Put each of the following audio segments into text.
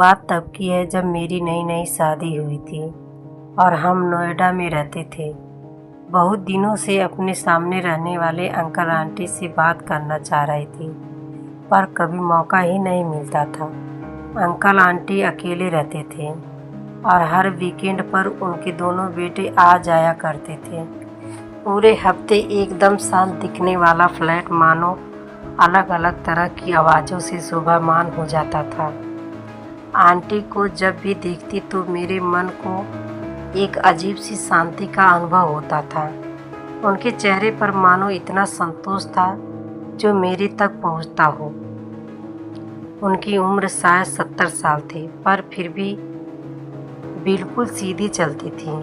बात तब की है जब मेरी नई नई शादी हुई थी और हम नोएडा में रहते थे। बहुत दिनों से अपने सामने रहने वाले अंकल आंटी से बात करना चाह रही थी, पर कभी मौका ही नहीं मिलता था। अंकल आंटी अकेले रहते थे और हर वीकेंड पर उनके दोनों बेटे आ जाया करते थे। पूरे हफ्ते एकदम शांत दिखने वाला फ्लैट मानो अलग अलग तरह की आवाज़ों से शोभामान हो जाता था। आंटी को जब भी देखती तो मेरे मन को एक अजीब सी शांति का अनुभव होता था। उनके चेहरे पर मानो इतना संतोष था जो मेरे तक पहुंचता हो। उनकी उम्र शायद 70 साल थी, पर फिर भी बिल्कुल सीधी चलती थी,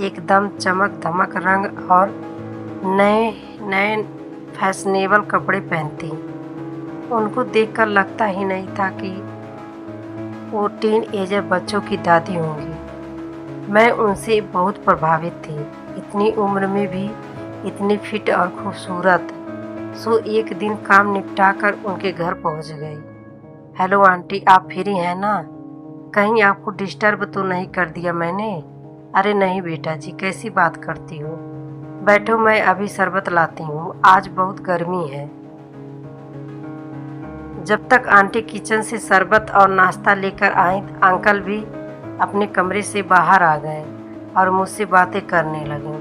एकदम चमक धमक रंग और नए नए फैशनेबल कपड़े पहनती। उनको देखकर लगता ही नहीं था कि वो टीन एजर बच्चों की दादी होंगी। मैं उनसे बहुत प्रभावित थी, इतनी उम्र में भी इतनी फिट और खूबसूरत। सो एक दिन काम निपटाकर उनके घर पहुंच गई। हेलो आंटी, आप फ्री हैं ना? कहीं आपको डिस्टर्ब तो नहीं कर दिया मैंने? अरे नहीं बेटा जी, कैसी बात करती हो, बैठो मैं अभी शरबत लाती हूँ, आज बहुत गर्मी है। जब तक आंटी किचन से शरबत और नाश्ता लेकर आई, अंकल भी अपने कमरे से बाहर आ गए और मुझसे बातें करने लगे।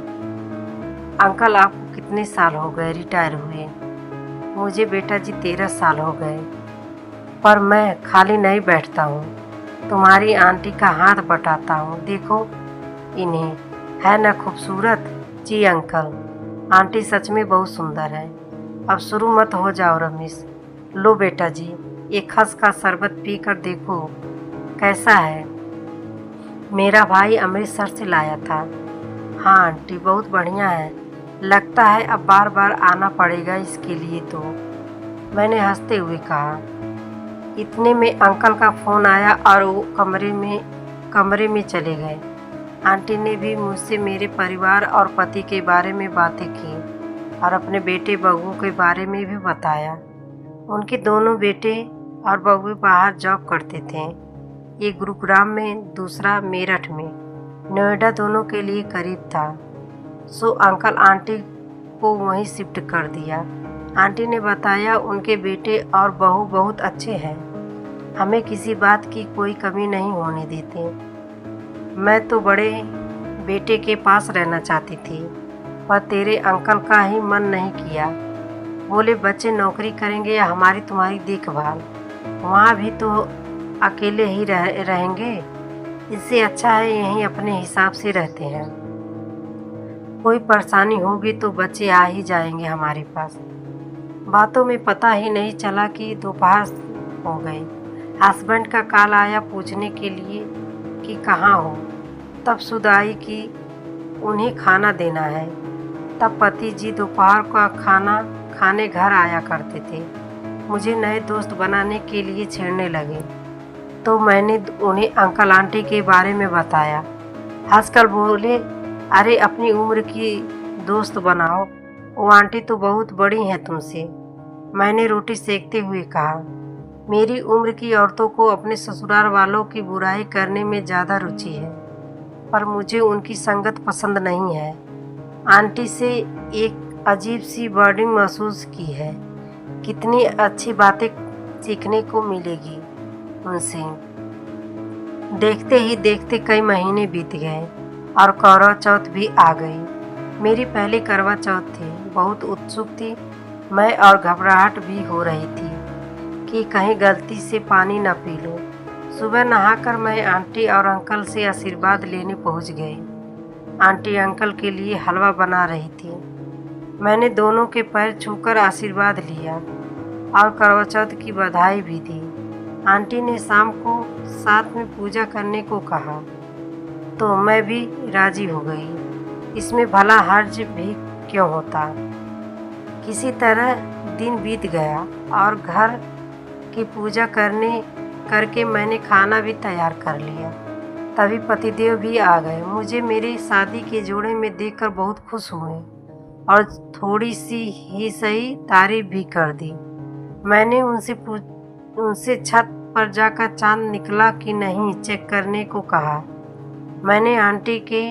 अंकल, आपको कितने साल हो गए रिटायर हुए? मुझे बेटा जी 13 साल हो गए, पर मैं खाली नहीं बैठता हूँ, तुम्हारी आंटी का हाथ बटाता हूँ। देखो इन्हें, है ना खूबसूरत? जी अंकल, आंटी सच में बहुत सुंदर है। अब शुरू मत हो जाओ रमेश। लो बेटा जी, ये खस का शरबत पीकर देखो कैसा है, मेरा भाई अमृतसर से लाया था। हाँ आंटी, बहुत बढ़िया है, लगता है अब बार बार आना पड़ेगा इसके लिए तो, मैंने हंसते हुए कहा। इतने में अंकल का फ़ोन आया और वो कमरे में चले गए। आंटी ने भी मुझसे मेरे परिवार और पति के बारे में बातें की और अपने बेटे बहू के बारे में भी बताया। उनके दोनों बेटे और बहू बाहर जॉब करते थे, एक गुरुग्राम में, दूसरा मेरठ में। नोएडा दोनों के लिए करीब था, सो अंकल आंटी को वहीं शिफ्ट कर दिया। आंटी ने बताया उनके बेटे और बहू बहुत अच्छे हैं, हमें किसी बात की कोई कमी नहीं होने देते। मैं तो बड़े बेटे के पास रहना चाहती थी, पर तेरे अंकल का ही मन नहीं किया। बोले बच्चे नौकरी करेंगे या हमारी तुम्हारी देखभाल, वहाँ भी तो अकेले ही रहेंगे, इससे अच्छा है यहीं अपने हिसाब से रहते हैं। कोई परेशानी होगी तो बच्चे आ ही जाएंगे हमारे पास। बातों में पता ही नहीं चला कि दोपहर हो गई। हस्बैंड का कॉल आया पूछने के लिए कि कहाँ हो। तब सुध आई कि उन्हें खाना देना है। तब पति जी दोपहर का खाना खाने घर आया करते थे। मुझे नए दोस्त बनाने के लिए छेड़ने लगे, तो मैंने उन्हें अंकल आंटी के बारे में बताया। हंसकर बोले, अरे अपनी उम्र की दोस्त बनाओ, वो आंटी तो बहुत बड़ी हैं तुमसे। मैंने रोटी सेकते हुए कहा, मेरी उम्र की औरतों को अपने ससुराल वालों की बुराई करने में ज़्यादा रुचि है, पर मुझे उनकी संगत पसंद नहीं है। आंटी से एक अजीब सी बॉन्डिंग महसूस की है, कितनी अच्छी बातें सीखने को मिलेगी उनसे। देखते ही देखते कई महीने बीत गए और करवा चौथ भी आ गई। मेरी पहली करवा चौथ थी, बहुत उत्सुक थी मैं और घबराहट भी हो रही थी कि कहीं गलती से पानी न पी लूं। सुबह नहाकर मैं आंटी और अंकल से आशीर्वाद लेने पहुंच गई। आंटी अंकल के लिए हलवा बना रही थी। मैंने दोनों के पैर छूकर आशीर्वाद लिया और करवा चौथ की बधाई भी दी। आंटी ने शाम को साथ में पूजा करने को कहा, तो मैं भी राजी हो गई। इसमें भला हर्ज भी क्यों होता। किसी तरह दिन बीत गया और घर की पूजा करके मैंने खाना भी तैयार कर लिया। तभी पतिदेव भी आ गए। मुझे मेरी शादी के जोड़े में देखकर बहुत खुश हुए और थोड़ी सी ही सही तारीफ भी कर दी। मैंने उनसे पर जाकर चांद निकला कि नहीं चेक करने को कहा। मैंने आंटी के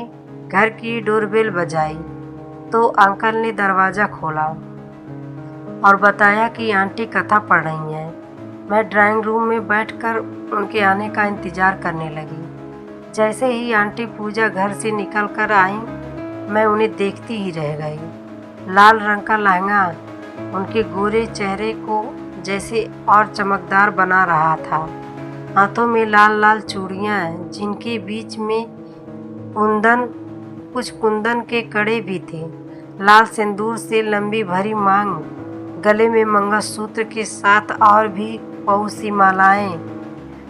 घर की डोरबेल बजाई तो अंकल ने दरवाज़ा खोला और बताया कि आंटी कथा पढ़ रही हैं। मैं ड्राइंग रूम में बैठकर उनके आने का इंतज़ार करने लगी। जैसे ही आंटी पूजा घर से निकल कर आई, मैं उन्हें देखती ही रह गई। लाल रंग का लहंगा उनके गोरे चेहरे को जैसे और चमकदार बना रहा था। हाथों में लाल लाल चूड़ियाँ, जिनके बीच में कुछ कुंदन के कड़े भी थे। लाल सिंदूर से लंबी भरी मांग, गले में मंगलसूत्र के साथ और भी बहुत सी मालाएं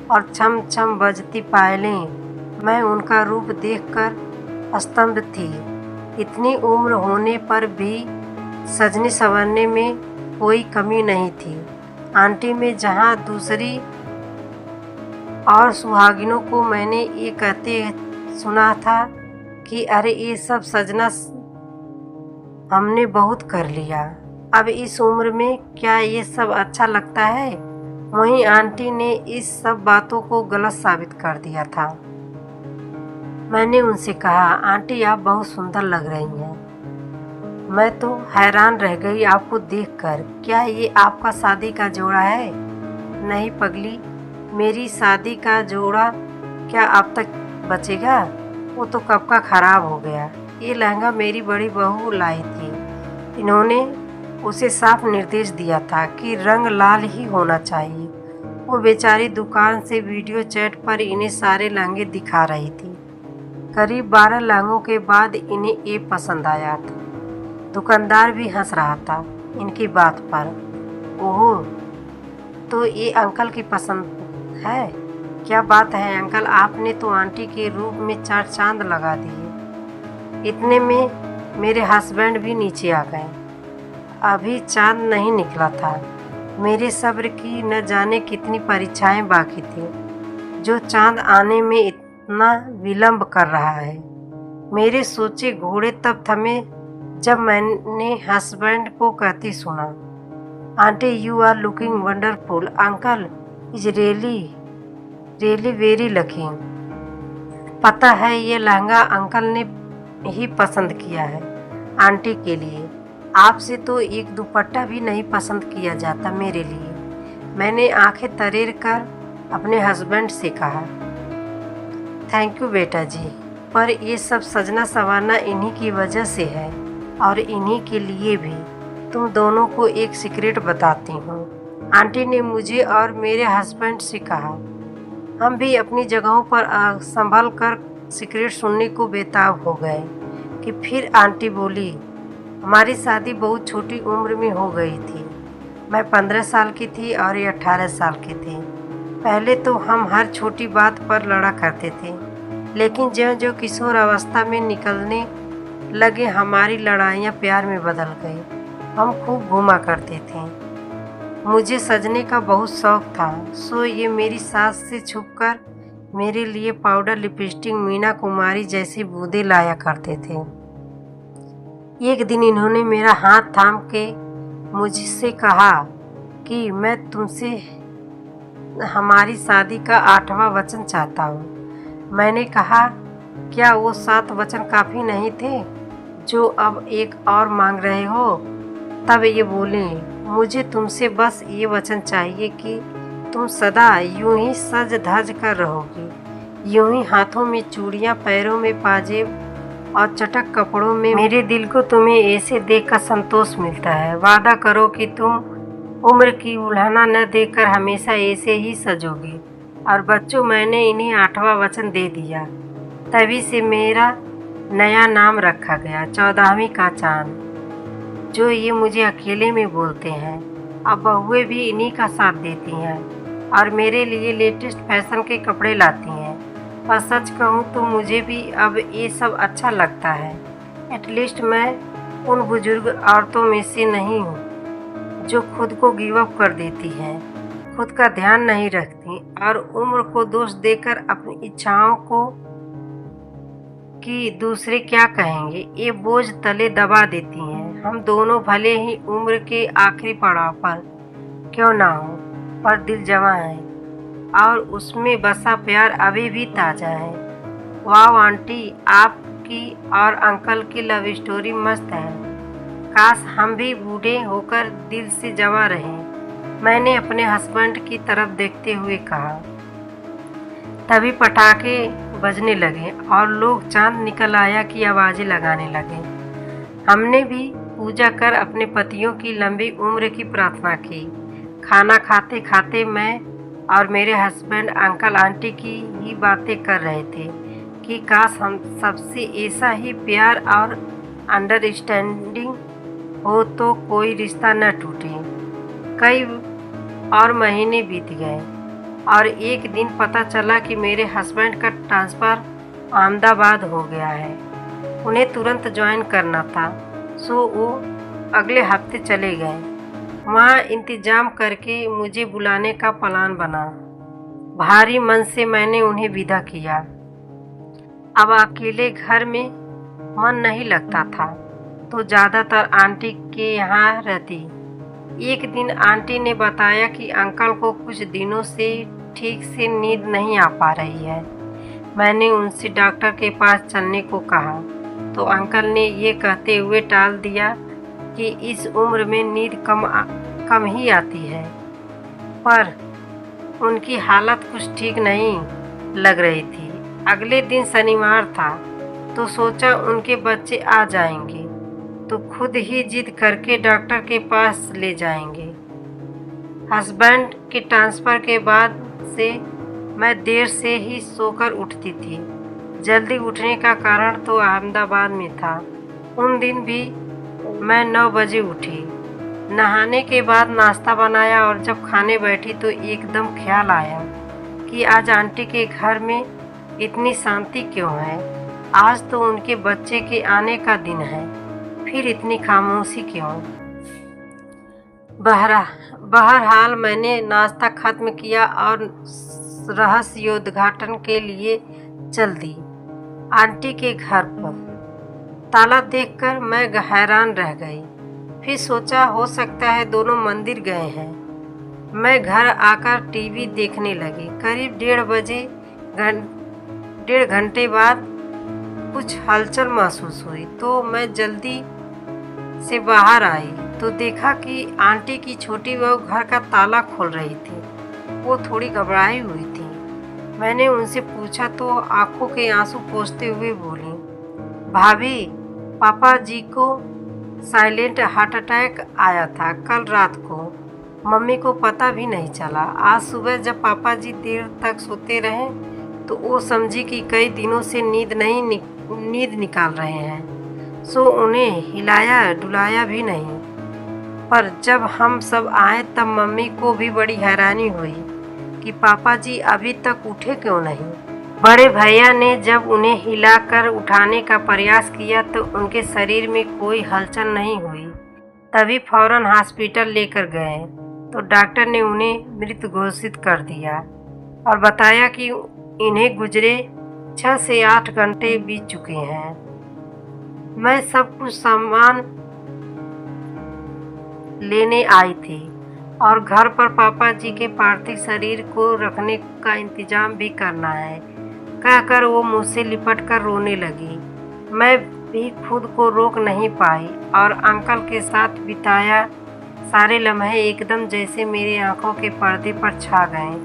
और छम छम बजती पायलें। मैं उनका रूप देखकर स्तंभ थी। इतनी उम्र होने पर भी सजने संवरने में कोई कमी नहीं थी। आंटी में जहाँ दूसरी और सुहागिनों को मैंने ये कहते सुना था कि अरे ये सब सजना हमने बहुत कर लिया, अब इस उम्र में क्या ये सब अच्छा लगता है। वहीं आंटी ने इस सब बातों को गलत साबित कर दिया था। मैंने उनसे कहा, आंटी आप बहुत सुंदर लग रही हैं। मैं तो हैरान रह गई आपको देखकर। क्या ये आपका शादी का जोड़ा है? नहीं पगली, मेरी शादी का जोड़ा क्या अब तक बचेगा? वो तो कब का खराब हो गया। ये लहंगा मेरी बड़ी बहू लाई थी। इन्होंने उसे साफ निर्देश दिया था कि रंग लाल ही होना चाहिए। वो बेचारी दुकान से वीडियो चैट पर इन्हें सारे लहंगे दिखा रही थी। करीब 12 लहंगों के बाद इन्हें ये पसंद आया था। दुकानदार भी हंस रहा था इनकी बात पर। ओह, तो ये अंकल की पसंद है? क्या बात है अंकल, आपने तो आंटी के रूप में 4 चांद लगा दिए। इतने में मेरे हस्बैंड भी नीचे आ गए। अभी चांद नहीं निकला था। मेरे सब्र की न जाने कितनी परीक्षाएं बाकी थी, जो चांद आने में इतना विलंब कर रहा है। मेरे सोचे घोड़े तब थमे जब मैंने हस्बैंड को कहती सुना, aunty you are looking wonderful, uncle is really very lucky. पता है ये लहंगा अंकल ने ही पसंद किया है आंटी के लिए। आपसे तो एक दुपट्टा भी नहीं पसंद किया जाता मेरे लिए। मैंने आंखें तरेर कर अपने हस्बैंड से कहा, थैंक यू बेटा जी, पर ये सब सजना संवारना इन्हीं की वजह से है और इन्हीं के लिए भी। तुम दोनों को एक सीक्रेट बताती हूँ। आंटी ने मुझे और मेरे हस्बैंड से कहा। हम भी अपनी जगहों पर संभल कर सीक्रेट सुनने को बेताब हो गए कि फिर आंटी बोली, हमारी शादी बहुत छोटी उम्र में हो गई थी। मैं 15 साल की थी और ये 18 साल के थे। पहले तो हम हर छोटी बात पर लड़ा करते थे, लेकिन ज्यों ज्यों किशोर अवस्था में निकलने लगे हमारी लड़ाइयाँ प्यार में बदल गई। हम खूब घूमा करते थे। मुझे सजने का बहुत शौक था, सो ये मेरी सास से छुपकर मेरे लिए पाउडर, लिपस्टिक, मीना कुमारी जैसी बूंदें लाया करते थे। एक दिन इन्होंने मेरा हाथ थाम के मुझसे कहा कि मैं तुमसे हमारी शादी का 8वां वचन चाहता हूँ। मैंने कहा, क्या वो 7 वचन काफ़ी नहीं थे जो अब एक और मांग रहे हो? तब ये बोले, मुझे तुमसे बस ये वचन चाहिए कि तुम सदा यूं ही सज धज कर रहोगी, यूं ही हाथों में चूड़ियाँ, पैरों में पाजेब और चटक कपड़ों में। मेरे दिल को तुम्हें ऐसे देखकर संतोष मिलता है। वादा करो कि तुम उम्र की उल्हाना न देकर हमेशा ऐसे ही सजोगी। और बच्चों, मैंने इन्हें 8वां वचन दे दिया। तभी से मेरा नया नाम रखा गया, 14वीं का चांद, जो ये मुझे अकेले में बोलते हैं। अब बहुएं भी इन्हीं का साथ देती हैं और मेरे लिए लेटेस्ट फैशन के कपड़े लाती हैं। और सच कहूँ तो मुझे भी अब ये सब अच्छा लगता है। एटलीस्ट मैं उन बुजुर्ग औरतों में से नहीं हूँ जो खुद को गिव अप कर देती हैं, खुद का ध्यान नहीं रखती और उम्र को दोष देकर अपनी इच्छाओं को कि दूसरे क्या कहेंगे ये बोझ तले दबा देती हैं। हम दोनों भले ही उम्र के आखिरी पड़ाव पर क्यों ना हो, पर दिल जवां है और उसमें बसा प्यार अभी भी ताज़ा है। वाह आंटी, आपकी और अंकल की लव स्टोरी मस्त है। काश हम भी बूढ़े होकर दिल से जवां रहें, मैंने अपने हस्बैंड की तरफ देखते हुए कहा। तभी पटाखे बजने लगे और लोग चांद निकल आया की आवाज़ें लगाने लगे। हमने भी पूजा कर अपने पतियों की लंबी उम्र की प्रार्थना की। खाना खाते खाते मैं और मेरे हस्बैंड अंकल आंटी की ही बातें कर रहे थे कि काश हम सबसे ऐसा ही प्यार और अंडरस्टैंडिंग हो तो कोई रिश्ता न टूटे। कई और महीने बीत गए और एक दिन पता चला कि मेरे हस्बैंड का ट्रांसफ़र अहमदाबाद हो गया है। उन्हें तुरंत ज्वाइन करना था, सो वो अगले हफ्ते चले गए। वहाँ इंतज़ाम करके मुझे बुलाने का प्लान बना। भारी मन से मैंने उन्हें विदा किया। अब अकेले घर में मन नहीं लगता था, तो ज़्यादातर आंटी के यहाँ रहती। एक दिन आंटी ने बताया कि अंकल को कुछ दिनों से ठीक से नींद नहीं आ पा रही है। मैंने उनसे डॉक्टर के पास चलने को कहा, तो अंकल ने ये कहते हुए टाल दिया कि इस उम्र में नींद कम ही आती है। पर उनकी हालत कुछ ठीक नहीं लग रही थी। अगले दिन शनिवार था, तो सोचा उनके बच्चे आ जाएंगे तो खुद ही जिद करके डॉक्टर के पास ले जाएंगे। हस्बैंड के ट्रांसफ़र के बाद से मैं देर से ही सोकर उठती थी। जल्दी उठने का कारण तो अहमदाबाद में था। उन दिन भी मैं 9 बजे उठी। नहाने के बाद नाश्ता बनाया और जब खाने बैठी तो एकदम ख्याल आया कि आज आंटी के घर में इतनी शांति क्यों है। आज तो उनके बच्चे के आने का दिन है, फिर इतनी खामोशी क्यों। बहरहाल मैंने नाश्ता खत्म किया और रहस्योद्घाटन के लिए चल दी। आंटी के घर पर ताला देखकर मैं हैरान रह गई। फिर सोचा हो सकता है दोनों मंदिर गए हैं। मैं घर आकर टीवी देखने लगी। करीब 1.5 घंटे बाद कुछ हलचल महसूस हुई, तो मैं जल्दी से बाहर आई तो देखा कि आंटी की छोटी बहू घर का ताला खोल रही थी। वो थोड़ी घबराई हुई थी। मैंने उनसे पूछा तो आंखों के आंसू पोंछते हुए बोली, भाभी, पापा जी को साइलेंट हार्ट अटैक आया था कल रात को। मम्मी को पता भी नहीं चला। आज सुबह जब पापा जी देर तक सोते रहे तो वो समझी कि कई दिनों से नींद निकाल रहे हैं, सो उन्हें हिलाया डुलाया भी नहीं। पर जब हम सब आए तब मम्मी को भी बड़ी हैरानी हुई कि पापा जी अभी तक उठे क्यों नहीं। बड़े भैया ने जब उन्हें हिलाकर उठाने का प्रयास किया तो उनके शरीर में कोई हलचल नहीं हुई। तभी फौरन हॉस्पिटल लेकर गए तो डॉक्टर ने उन्हें मृत घोषित कर दिया और बताया कि इन्हें गुजरे 6 से 8 घंटे बीत चुके हैं। मैं सब कुछ सामान लेने आई थी और घर पर पापा जी के पार्थिव शरीर को रखने का इंतजाम भी करना है, कहकर वो मुझसे लिपट कर रोने लगी। मैं भी खुद को रोक नहीं पाई और अंकल के साथ बिताया सारे लम्हे एकदम जैसे मेरी आंखों के पर्दे पर छा गए,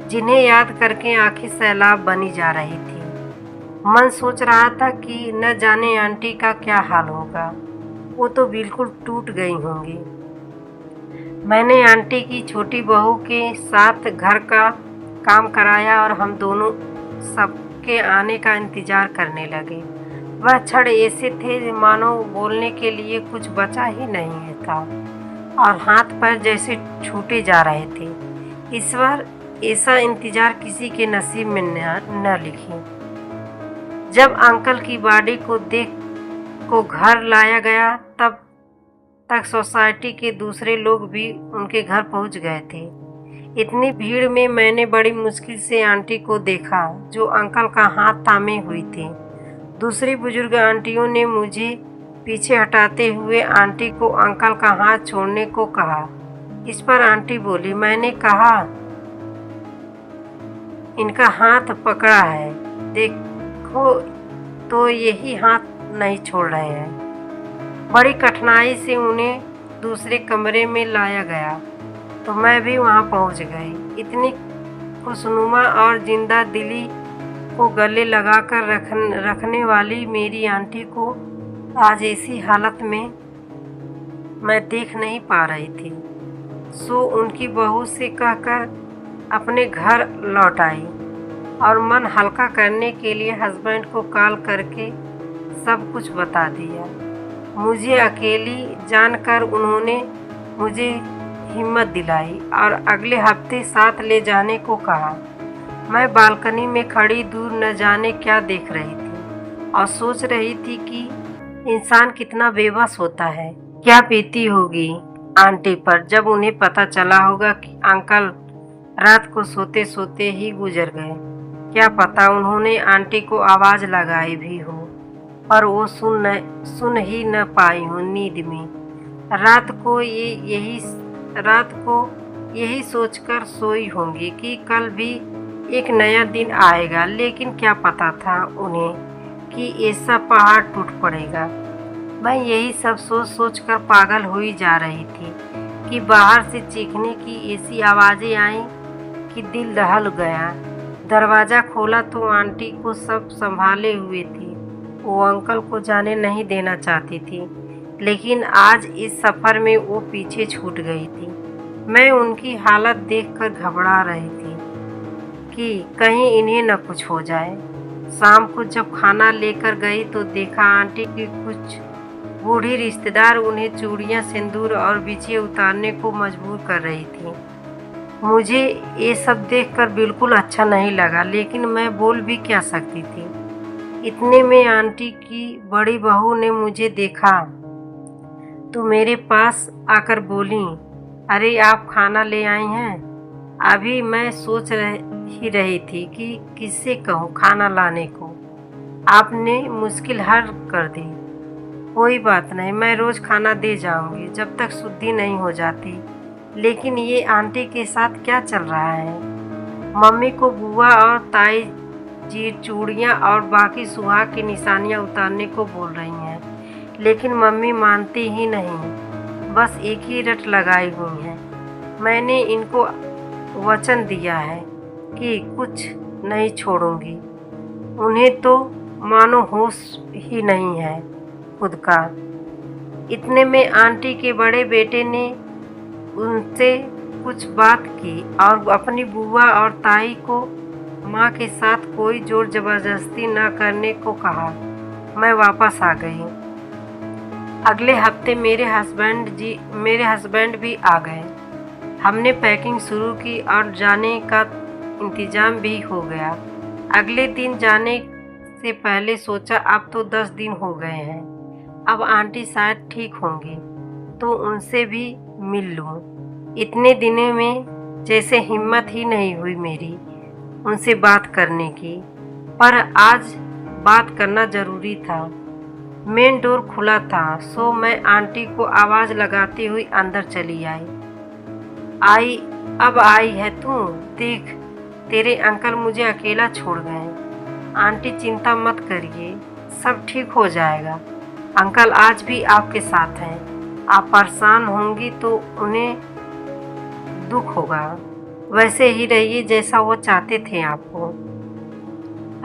जिन्हें याद करके आंखें सैलाब बनी जा रही थी। मन सोच रहा था कि न जाने आंटी का क्या हाल होगा, वो तो बिल्कुल टूट गई होंगी। मैंने आंटी की छोटी बहू के साथ घर का काम कराया और हम दोनों सबके आने का इंतज़ार करने लगे। वह क्षण ऐसे थे मानो बोलने के लिए कुछ बचा ही नहीं था और हाथ पैर जैसे छूटे जा रहे थे। ईश्वर, ऐसा इंतज़ार किसी के नसीब में न लिखी। जब अंकल की बॉडी को घर लाया गया तब तक सोसाइटी के दूसरे लोग भी उनके घर पहुंच गए थे। इतनी भीड़ में मैंने बड़ी मुश्किल से आंटी को देखा जो अंकल का हाथ थामे हुई थी। दूसरी बुजुर्ग आंटियों ने मुझे पीछे हटाते हुए आंटी को अंकल का हाथ छोड़ने को कहा। इस पर आंटी बोली, मैंने कहा इनका हाथ पकड़ा है, देखो तो यही हाथ नहीं छोड़ रहे हैं। बड़ी कठिनाई से उन्हें दूसरे कमरे में लाया गया तो मैं भी वहां पहुंच गई। इतनी खुशनुमा और जिंदा दिली को गले लगाकर रखने वाली मेरी आंटी को आज ऐसी हालत में मैं देख नहीं पा रही थी। सो उनकी बहू से कहकर अपने घर लौट आई और मन हल्का करने के लिए हस्बैंड को कॉल करके सब कुछ बता दिया। मुझे अकेली जानकर उन्होंने मुझे हिम्मत दिलाई और अगले हफ्ते साथ ले जाने को कहा। मैं बालकनी में खड़ी दूर न जाने क्या देख रही थी और सोच रही थी कि इंसान कितना बेबस होता है। क्या बीती होगी आंटी पर जब उन्हें पता चला होगा कि अंकल रात को सोते सोते ही गुजर गए। क्या पता उन्होंने आंटी को आवाज़ लगाई भी हो पर वो सुन ही न पाई हो नींद में। रात को यही सोचकर सोई होंगी कि कल भी एक नया दिन आएगा, लेकिन क्या पता था उन्हें कि ऐसा पहाड़ टूट पड़ेगा। मैं यही सब सोच कर पागल हुई जा रही थी कि बाहर से चीखने की ऐसी आवाज़ें आईं कि दिल दहल गया। दरवाज़ा खोला तो आंटी को सब संभाले हुए थी। वो अंकल को जाने नहीं देना चाहती थी, लेकिन आज इस सफ़र में वो पीछे छूट गई थी। मैं उनकी हालत देखकर घबरा रही थी कि कहीं इन्हें न कुछ हो जाए। शाम को जब खाना लेकर गई तो देखा आंटी की कुछ बूढ़ी रिश्तेदार उन्हें चूड़ियाँ, सिंदूर और बिछिए उतारने को मजबूर कर रही थी। मुझे ये सब देखकर बिल्कुल अच्छा नहीं लगा, लेकिन मैं बोल भी क्या सकती थी। इतने में आंटी की बड़ी बहू ने मुझे देखा तो मेरे पास आकर बोली, अरे आप खाना ले आई हैं? अभी मैं सोच ही रही थी कि किससे कहूँ खाना लाने को। आपने मुश्किल हल कर दी। कोई बात नहीं, मैं रोज़ खाना दे जाऊंगी जब तक शुद्धि नहीं हो जाती। लेकिन ये आंटी के साथ क्या चल रहा है? मम्मी को बुआ और ताई जी चूड़ियाँ और बाकी सुहाग की निशानियाँ उतारने को बोल रही हैं, लेकिन मम्मी मानती ही नहीं, बस एक ही रट लगाई हुई हैं। मैंने इनको वचन दिया है कि कुछ नहीं छोड़ूंगी। उन्हें तो मानो होश ही नहीं है खुद का। इतने में आंटी के बड़े बेटे ने उनसे कुछ बात की और अपनी बुआ और ताई को माँ के साथ कोई जोर जबरदस्ती न करने को कहा। मैं वापस आ गई। अगले हफ्ते मेरे हस्बैंड भी आ गए। हमने पैकिंग शुरू की और जाने का इंतज़ाम भी हो गया। अगले दिन जाने से पहले सोचा अब तो 10 दिन हो गए हैं, अब आंटी शायद ठीक होंगी तो उनसे भी मिल लूँ। इतने दिनों में जैसे हिम्मत ही नहीं हुई मेरी उनसे बात करने की, पर आज बात करना ज़रूरी था। मेन डोर खुला था, सो मैं आंटी को आवाज़ लगाती हुई अंदर चली अब आई है तू? देख, तेरे अंकल मुझे अकेला छोड़ गए। आंटी चिंता मत करिए, सब ठीक हो जाएगा। अंकल आज भी आपके साथ हैं। आप परेशान होंगी तो उन्हें दुख होगा। वैसे ही रहिए जैसा वो चाहते थे आपको।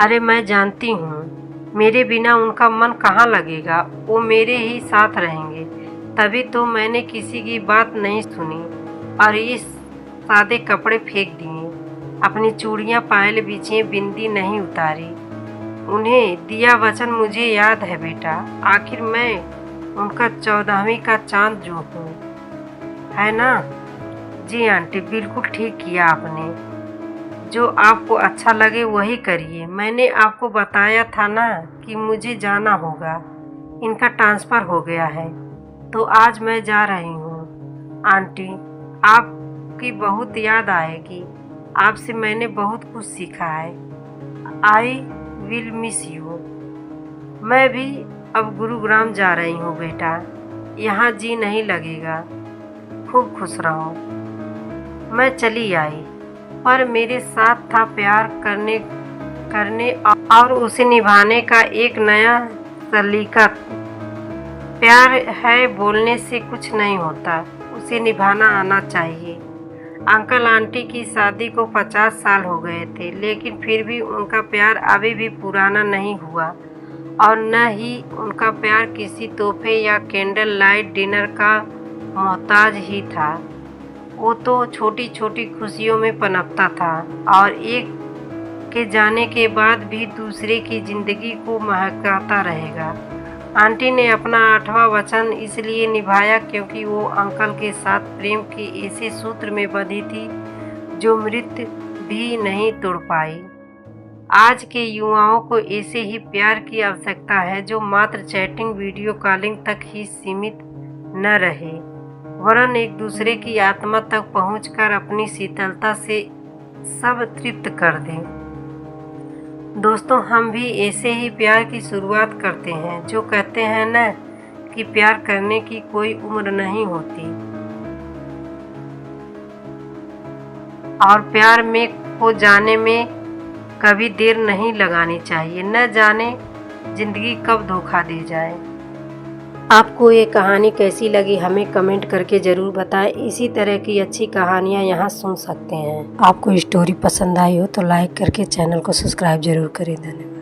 अरे मैं जानती हूँ, मेरे बिना उनका मन कहाँ लगेगा। वो मेरे ही साथ रहेंगे। तभी तो मैंने किसी की बात नहीं सुनी और ये सादे कपड़े फेंक दिए। अपनी चूड़ियाँ, पायल बिछिए, बिंदी नहीं उतारी। उन्हें दिया वचन मुझे याद है बेटा। आखिर मैं उनका 14वीं का चांद जो हूँ, है ना? जी आंटी, बिल्कुल ठीक किया आपने। जो आपको अच्छा लगे वही करिए। मैंने आपको बताया था ना कि मुझे जाना होगा। इनका ट्रांसफ़र हो गया है तो आज मैं जा रही हूँ। आंटी, आपकी बहुत याद आएगी। आपसे मैंने बहुत कुछ सीखा है। I will miss you. मैं भी अब गुरुग्राम जा रही हूँ बेटा। यहाँ जी नहीं लगेगा। खूब खुश रहो। मैं चली आई। पर मेरे साथ था प्यार करने और उसे निभाने का एक नया सलीका। प्यार है बोलने से कुछ नहीं होता, उसे निभाना आना चाहिए। अंकल आंटी की शादी को 50 साल हो गए थे, लेकिन फिर भी उनका प्यार अभी भी पुराना नहीं हुआ और न ही उनका प्यार किसी तोहफे या कैंडल लाइट डिनर का मोहताज ही था। वो तो छोटी छोटी खुशियों में पनपता था और एक के जाने के बाद भी दूसरे की जिंदगी को महकाता रहेगा। आंटी ने अपना 8वां वचन इसलिए निभाया क्योंकि वो अंकल के साथ प्रेम के ऐसे सूत्र में बंधी थी जो मृत्यु भी नहीं तोड़ पाई। आज के युवाओं को ऐसे ही प्यार की आवश्यकता है जो मात्र चैटिंग वीडियो कॉलिंग तक ही सीमित न रहे, वरन एक दूसरे की आत्मा तक पहुंचकर अपनी शीतलता से सब तृप्त कर दें। दोस्तों, हम भी ऐसे ही प्यार की शुरुआत करते हैं, जो कहते हैं न कि प्यार करने की कोई उम्र नहीं होती और प्यार में खो जाने में कभी देर नहीं लगानी चाहिए। न जाने जिंदगी कब धोखा दे जाए। आपको ये कहानी कैसी लगी हमें कमेंट करके ज़रूर बताएं। इसी तरह की अच्छी कहानियाँ यहाँ सुन सकते हैं। आपको स्टोरी पसंद आई हो तो लाइक करके चैनल को सब्सक्राइब जरूर करें। धन्यवाद।